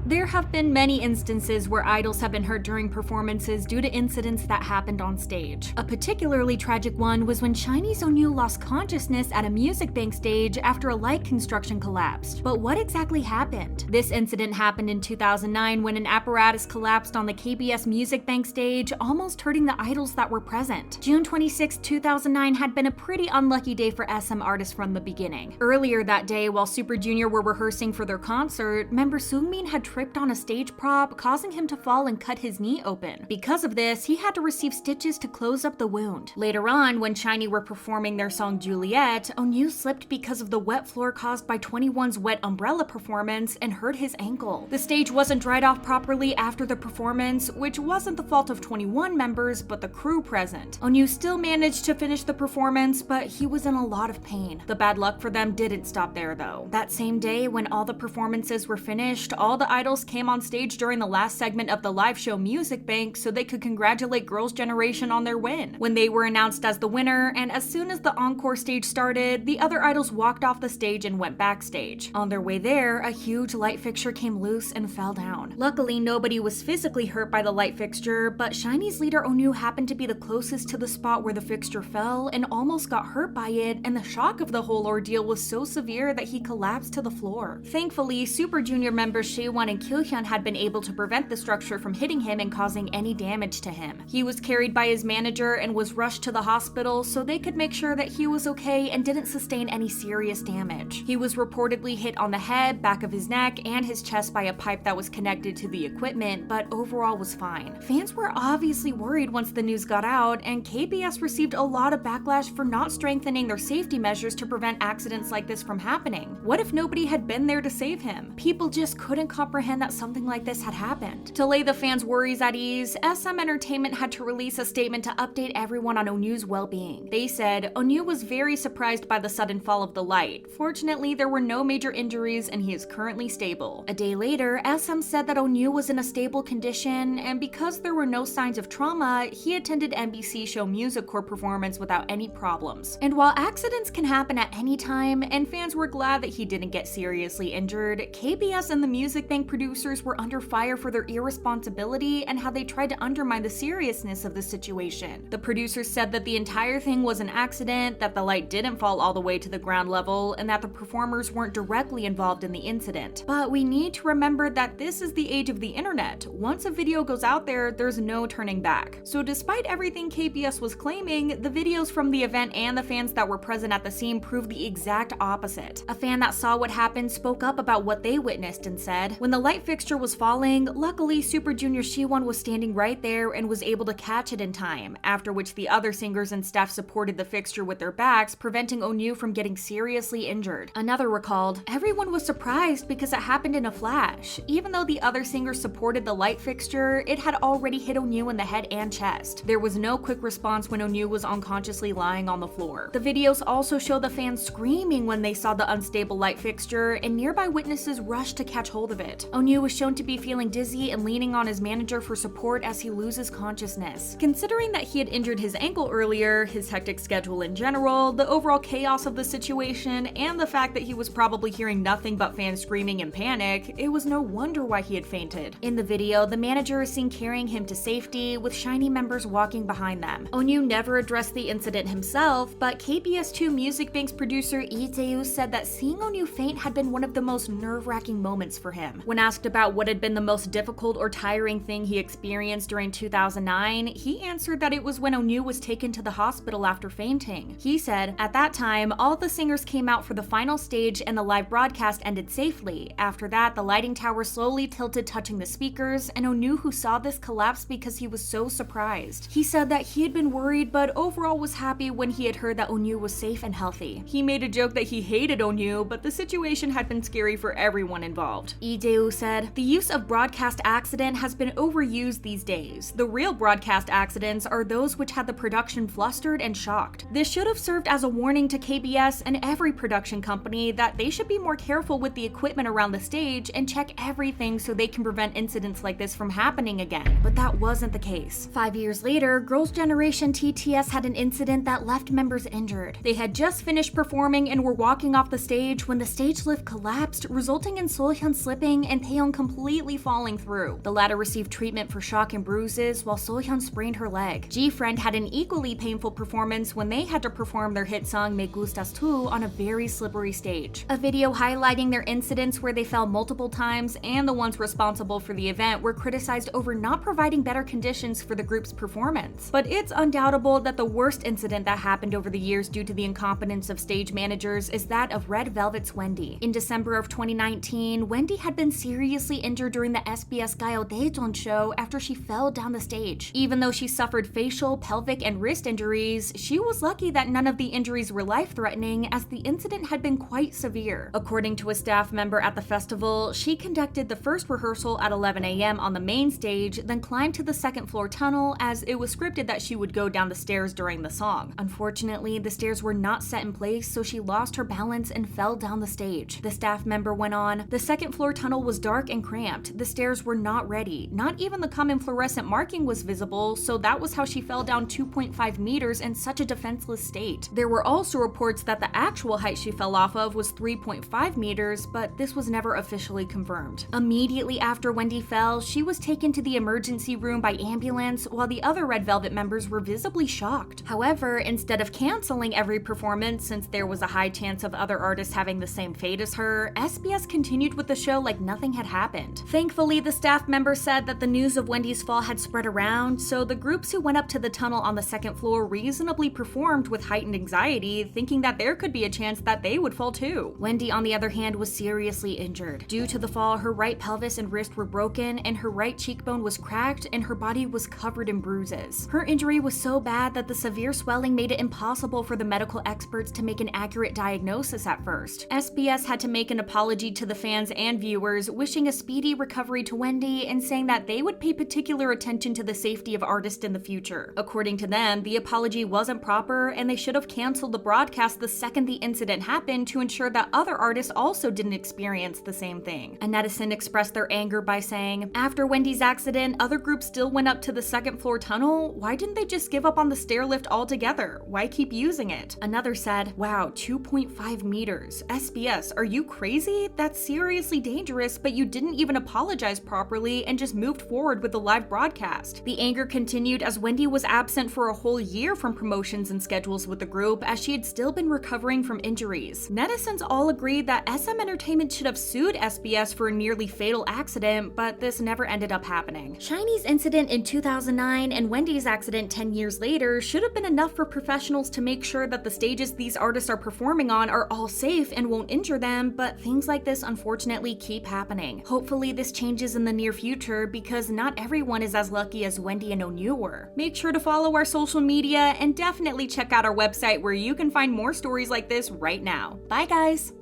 There have been many instances where idols have been hurt during performances due to incidents that happened on stage. A particularly tragic one was when SHINee's Onew lost consciousness at a music bank stage after a light construction collapsed. But what exactly happened? This incident happened in 2009 when an apparatus collapsed on the KBS music bank stage, almost hurting the idols that were present. June 26, 2009 had been a pretty unlucky day for SM artists from the beginning. Earlier that day, while Super Junior were rehearsing for their concert, member Seungmin had tripped on a stage prop, causing him to fall and cut his knee open. Because of this, he had to receive stitches to close up the wound. Later on, when SHINee were performing their song Juliet, Onew slipped because of the wet floor caused by 21's Wet Umbrella performance and hurt his ankle. The stage wasn't dried off properly after the performance, which wasn't the fault of 21 members, but the crew present. Onew still managed to finish the performance, but he was in a lot of pain. The bad luck for them didn't stop there though. That same day, when all the performances were finished, all the idols came on stage during the last segment of the live show Music Bank so they could congratulate Girls' Generation on their win. When they were announced as the winner, and as soon as the encore stage started, the other idols walked off the stage and went backstage. On their way there, a huge light fixture came loose and fell down. Luckily, nobody was physically hurt by the light fixture, but SHINee's leader Onew happened to be the closest to the spot where the fixture fell and almost got hurt by it, and the shock of the whole ordeal was so severe that he collapsed to the floor. Thankfully, Super Junior members Shaewon and Kyohyun had been able to prevent the structure from hitting him and causing any damage to him. He was carried by his manager and was rushed to the hospital so they could make sure that he was okay and didn't sustain any serious damage. He was reportedly hit on the head, back of his neck, and his chest by a pipe that was connected to the equipment, but overall was fine. Fans were obviously worried once the news got out, and KBS received a lot of backlash for not strengthening their safety measures to prevent accidents like this from happening. What if nobody had been there to save him? People just couldn't comprehend that something like this had happened. To lay the fans' worries at ease, SM Entertainment had to release a statement to update everyone on Onew's well-being. They said, Onew was very surprised by the sudden fall of the light. Fortunately, there were no major injuries and he is currently stable. A day later, SM said that Onew was in a stable condition, and because there were no signs of trauma, he attended MBC show Music Core performance without any problems. And while accidents can happen at any time, and fans were glad that he didn't get seriously injured, KBS and the Music Bank producers were under fire for their irresponsibility and how they tried to undermine the seriousness of the situation. The producers said that the entire thing was an accident, that the light didn't fall all the way to the ground level, and that the performers weren't directly involved in the incident. But we need to remember that this is the age of the internet. Once a video goes out there, there's no turning back. So despite everything KBS was claiming, the videos from the event and the fans that were present at the scene proved the exact opposite. A fan that saw what happened spoke up about what they witnessed and said, "When the light fixture was falling, luckily Super Junior Shaewon was standing right there and was able to catch it in time, after which the other singers and staff supported the fixture with their backs, preventing Onew from getting seriously injured." Another recalled, "Everyone was surprised because it happened in a flash. Even though the other singers supported the light fixture, it had already hit Onew in the head and chest. There was no quick response when Onew was unconsciously lying on the floor." The videos also show the fans screaming when they saw the unstable light fixture, and nearby witnesses rushed to catch hold of it. Onew was shown to be feeling dizzy and leaning on his manager for support as he loses consciousness. Considering that he had injured his ankle earlier, his hectic schedule in general, the overall chaos of the situation, and the fact that he was probably hearing nothing but fans screaming in panic, it was no wonder why he had fainted. In the video, the manager is seen carrying him to safety, with SHINee members walking behind them. Onew never addressed the incident himself, but KBS2 Music Bank's producer Lee Jae-woo said that seeing Onew faint had been one of the most nerve-wracking moments for him. When asked about what had been the most difficult or tiring thing he experienced during 2009, he answered that it was when Onew was taken to the hospital after fainting. He said, "At that time, all the singers came out for the final stage and the live broadcast ended safely. After that, the lighting tower slowly tilted, touching the speakers, and Onew, who saw this, collapsed because he was so surprised." He said that he had been worried but overall was happy when he had heard that Onew was safe and healthy. He made a joke that he hated Onew, but the situation had been scary for everyone involved. Lee Jae-woo said, "The use of broadcast accident has been overused these days. The real broadcast accidents are those which had the production flustered and shocked. This should have served as a warning to KBS and every production company that they should be more careful with the equipment around the stage and check everything so they can prevent incidents like this from happening again." But that wasn't the case. 5 years later, Girls' Generation TTS had an incident that left members injured. They had just finished performing and were walking off the stage when the stage lift collapsed, resulting in Seolhyun slipping and Taehyung completely falling through. The latter received treatment for shock and bruises, while Sohyun sprained her leg. G-Friend had an equally painful performance when they had to perform their hit song Me Gustas Tu on a very slippery stage. A video highlighting their incidents where they fell multiple times and the ones responsible for the event were criticized over not providing better conditions for the group's performance. But it's undoubtable that the worst incident that happened over the years due to the incompetence of stage managers is that of Red Velvet's Wendy. In December of 2019, Wendy had been seriously injured during the SBS Gayo Daejeon show after she fell down the stage. Even though she suffered facial, pelvic, and wrist injuries, she was lucky that none of the injuries were life-threatening, as the incident had been quite severe. According to a staff member at the festival, she conducted the first rehearsal at 11 a.m. on the main stage, then climbed to the second floor tunnel as it was scripted that she would go down the stairs during the song. Unfortunately, the stairs were not set in place, so she lost her balance and fell down the stage. The staff member went on, "The second floor tunnel was dark and cramped. The stairs were not ready. Not even the common fluorescent marking was visible, so that was how she fell down 2.5 meters in such a defenseless state." There were also reports that the actual height she fell off of was 3.5 meters, but this was never officially confirmed. Immediately after Wendy fell, she was taken to the emergency room by ambulance, while the other Red Velvet members were visibly shocked. However, instead of canceling every performance since there was a high chance of other artists having the same fate as her, SBS continued with the show like nothing had happened. Thankfully, the staff member said that the news of Wendy's fall had spread around, so the groups who went up to the tunnel on the second floor reasonably performed with heightened anxiety, thinking that there could be a chance that they would fall too. Wendy, on the other hand, was seriously injured. Due to the fall, her right pelvis and wrist were broken, and her right cheekbone was cracked, and her body was covered in bruises. Her injury was so bad that the severe swelling made it impossible for the medical experts to make an accurate diagnosis at first. SBS had to make an apology to the fans and viewers, wishing a speedy recovery to Wendy and saying that they would pay particular attention to the safety of artists in the future. According to them, the apology wasn't proper, and they should have canceled the broadcast the second the incident happened to ensure that other artists also didn't experience the same thing. A netizen expressed their anger by saying, "After Wendy's accident, other groups still went up to the second floor tunnel. Why didn't they just give up on the stair lift altogether? Why keep using it?" Another said, "Wow, 2.5 meters. SBS, are you crazy? That's seriously dangerous, but you didn't even apologize properly and just moved forward with the live broadcast." The anger continued as Wendy was absent for a whole year from promotions and schedules with the group, as she had still been recovering from injuries. Netizens all agreed that SM Entertainment should have sued SBS for a nearly fatal accident, but this never ended up happening. SHINee's incident in 2009 and Wendy's accident 10 years later should have been enough for professionals to make sure that the stages these artists are performing on are all safe and won't injure them, but things like this unfortunately keep happening. Hopefully this changes in the near future, because not everyone is as lucky as Wendy and Onyu were. Make sure to follow our social media and definitely check out our website where you can find more stories like this right now. Bye guys!